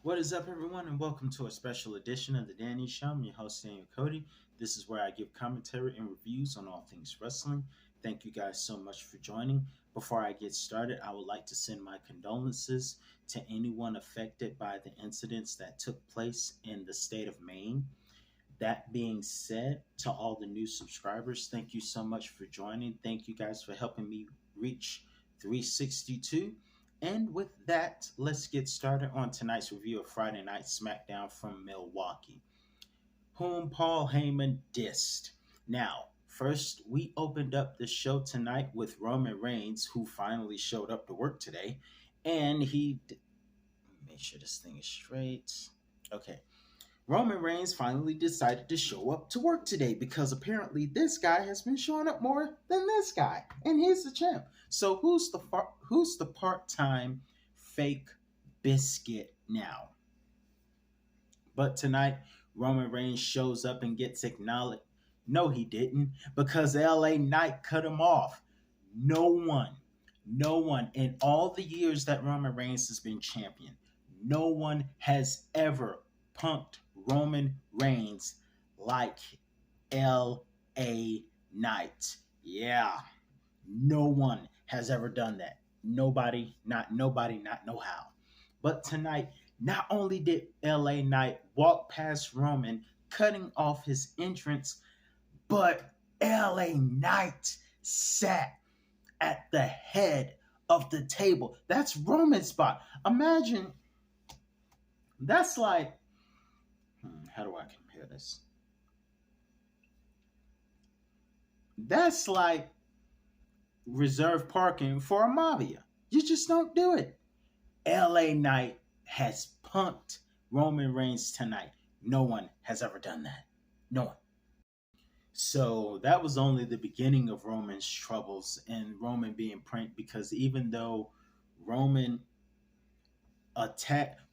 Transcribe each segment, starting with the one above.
What is up, everyone, and welcome to a special edition of the Danny Show. I'm your host, Daniel Cody. This is where I give commentary and reviews on all things wrestling. Thank you guys so much for joining. Before I get started, I would like to send my condolences to anyone affected by the incidents that took place in the state of Maine. That being said, to all the new subscribers, thank you so much for joining. Thank you guys for helping me reach 362. And with that, let's get started on tonight's review of Friday Night Smackdown from Milwaukee, whom Paul Heyman dissed. Now, first, we opened up the show tonight with Roman Reigns, who finally showed up to work today. And make sure this thing is straight. Okay. Roman Reigns finally decided to show up to work today because apparently this guy has been showing up more than this guy, and he's the champ. So who's the part-time fake biscuit now? But tonight, Roman Reigns shows up and gets acknowledged. No, he didn't, because LA Knight cut him off. No one in all the years that Roman Reigns has been champion, no one has ever punked Roman Reigns like LA Knight. Yeah, no one has ever done that. Nobody, not know how. But tonight, not only did LA Knight walk past Roman, cutting off his entrance, but LA Knight sat at the head of the table. That's Roman's spot. Imagine, that's like, how do I compare this? That's like reserved parking for a mafia. You just don't do it. LA Knight has punked Roman Reigns tonight. No one has ever done that. No one. So that was only the beginning of Roman's troubles and Roman being pranked, because even though Roman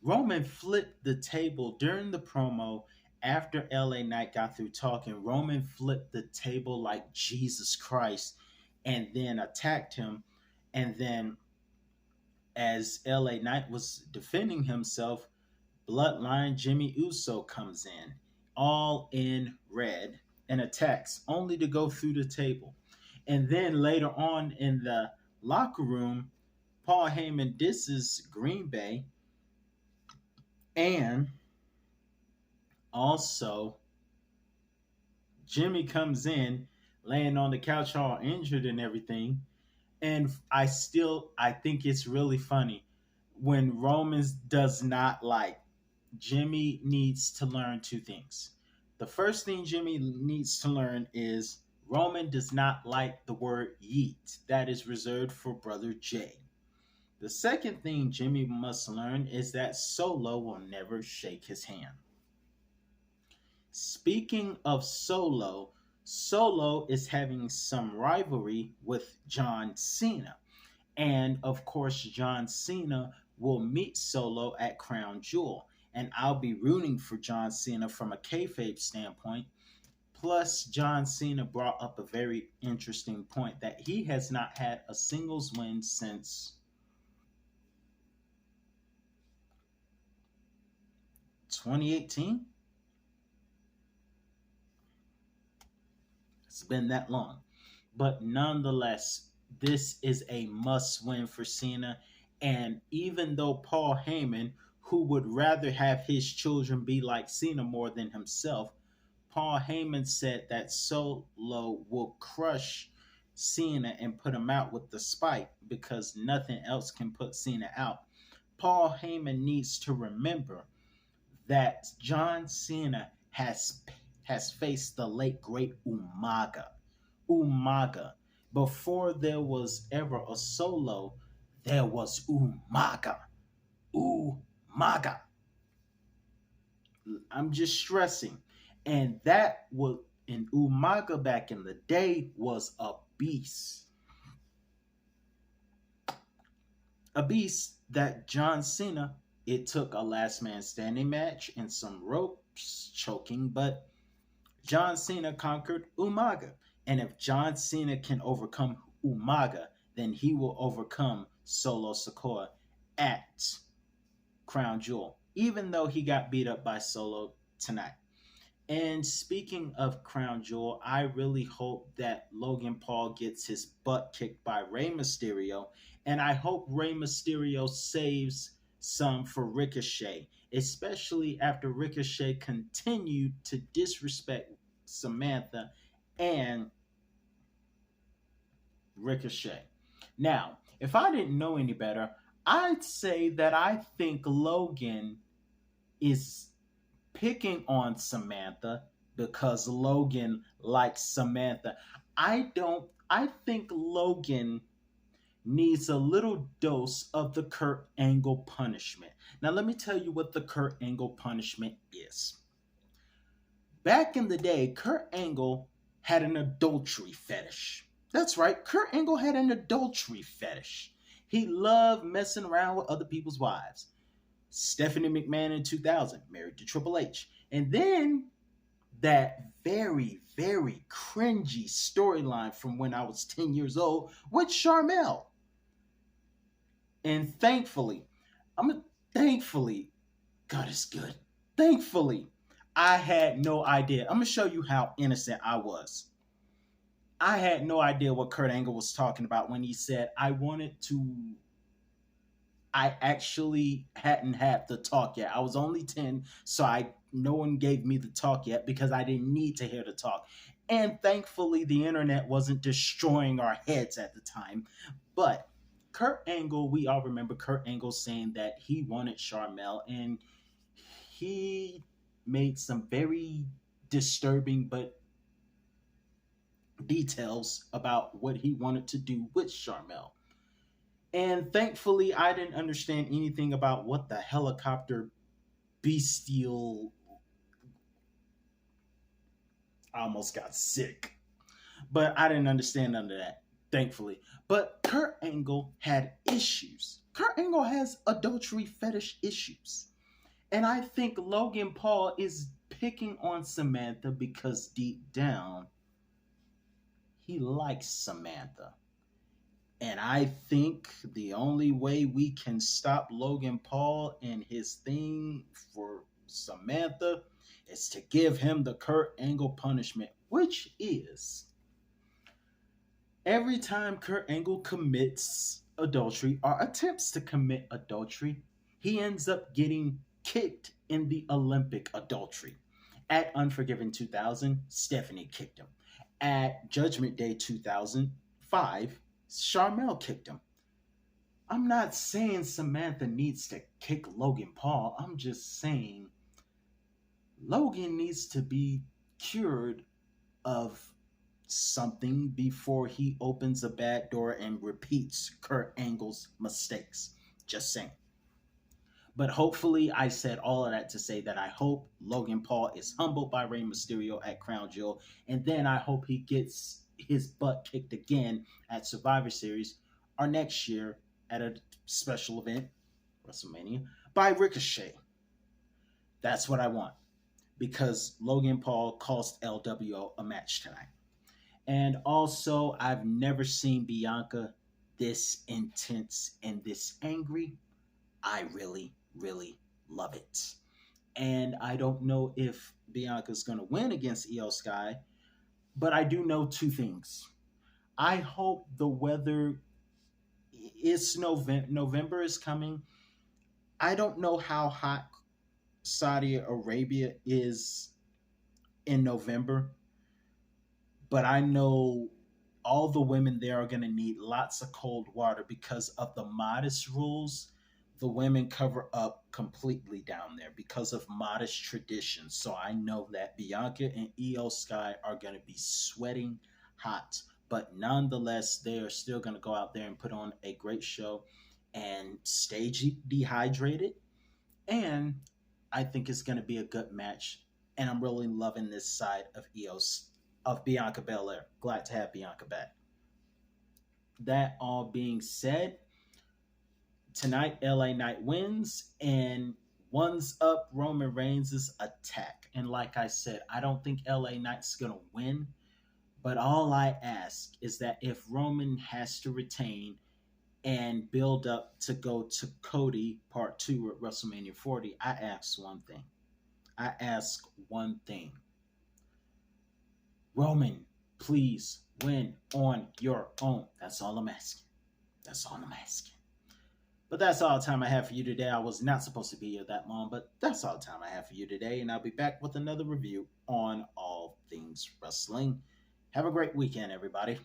Roman flipped the table during the promo after LA Knight got through talking. Roman flipped the table like Jesus Christ and then attacked him. And then, as LA Knight was defending himself, Bloodline Jimmy Uso comes in, all in red, and attacks, only to go through the table. And then later on in the locker room, Paul Heyman disses Green Bay, and also Jimmy comes in laying on the couch all injured and everything. And I think it's really funny when Romans does not like. Jimmy needs to learn two things. The first thing Jimmy needs to learn is Roman does not like the word yeet. That is reserved for Brother Jay. The second thing Jimmy must learn is that Solo will never shake his hand. Speaking of Solo, Solo is having some rivalry with John Cena. And of course, John Cena will meet Solo at Crown Jewel. And I'll be rooting for John Cena from a kayfabe standpoint. Plus, John Cena brought up a very interesting point that he has not had a singles win since 2018. It's been that long. But nonetheless, this is a must win for Cena. And even though Paul Heyman, who would rather have his children be like Cena more than himself, Paul Heyman said that Solo will crush Cena and put him out with the spike because nothing else can put Cena out. Paul Heyman needs to remember that John Cena has faced the late great Umaga. Umaga. Before there was ever a Solo, there was Umaga. Umaga. I'm just stressing. And that was, in Umaga back in the day, was a beast. A beast that John Cena, it took a last man standing match and some ropes choking, but John Cena conquered Umaga. And if John Cena can overcome Umaga, then he will overcome Solo Sikoa at Crown Jewel. even though he got beat up by Solo tonight. And speaking of Crown Jewel, I really hope that Logan Paul gets his butt kicked by Rey Mysterio. And I hope Rey Mysterio saves some for Ricochet, especially after Ricochet continued to disrespect Samantha and Ricochet. Now, if I didn't know any better, I'd say that I think Logan is picking on Samantha because Logan likes Samantha. I think Logan needs a little dose of the Kurt Angle punishment. Now let me tell you what the Kurt Angle punishment is. Back in the day, Kurt Angle had an adultery fetish. That's right, Kurt Angle had an adultery fetish. He loved messing around with other people's wives. Stephanie McMahon in 2000, married to Triple H. And then that very, very cringy storyline from when I was 10 years old with Charmel. And thankfully, God is good. Thankfully, I had no idea. I'm going to show you how innocent I was. I had no idea what Kurt Angle was talking about when he said, I actually hadn't had the talk yet. I was only 10, so no one gave me the talk yet because I didn't need to hear the talk. And thankfully, the internet wasn't destroying our heads at the time. But Kurt Angle, we all remember Kurt Angle saying that he wanted Charmel, and he made some very disturbing but details about what he wanted to do with Charmel. And thankfully, I didn't understand anything about what the helicopter bestial. I almost got sick. But I didn't understand none of that, thankfully. But Kurt Angle had issues. Kurt Angle has adultery fetish issues. And I think Logan Paul is picking on Samantha because deep down, he likes Samantha. And I think the only way we can stop Logan Paul and his thing for Samantha is to give him the Kurt Angle punishment, which is every time Kurt Angle commits adultery or attempts to commit adultery, he ends up getting kicked in the Olympic adultery. At Unforgiven 2000, Stephanie kicked him. At Judgment Day 2005, Charmel kicked him. I'm not saying Samantha needs to kick Logan Paul. I'm just saying Logan needs to be cured of something before he opens a bad door and repeats Kurt Angle's mistakes. Just saying. But hopefully, I said all of that to say that I hope Logan Paul is humbled by Rey Mysterio at Crown Jewel, and then I hope he gets his butt kicked again at Survivor Series or next year at a special event, WrestleMania, by Ricochet. That's what I want because Logan Paul cost LWO a match tonight. And also, I've never seen Bianca this intense and this angry. I really, really love it. And I don't know if Bianca's going to win against Io Sky, but I do know two things. I hope the weather is November is coming. I don't know how hot Saudi Arabia is in November, but I know all the women there are going to need lots of cold water because of the modest rules. The women cover up completely down there because of modest traditions. So I know that Bianca and Io Sky are going to be sweating hot, but nonetheless, they are still going to go out there and put on a great show and stay dehydrated. And I think it's going to be a good match. And I'm really loving this side of Bianca Belair. Glad to have Bianca back. That all being said, tonight LA Knight wins and ones up Roman Reigns' attack. And like I said, I don't think LA Knight's going to win. But all I ask is that if Roman has to retain, and build up to go to Cody Part 2 at WrestleMania 40, I ask one thing. I ask one thing. Roman, please win on your own. That's all I'm asking. That's all I'm asking. But that's all the time I have for you today. I was not supposed to be here that long, but that's all the time I have for you today. And I'll be back with another review on all things wrestling. Have a great weekend, everybody.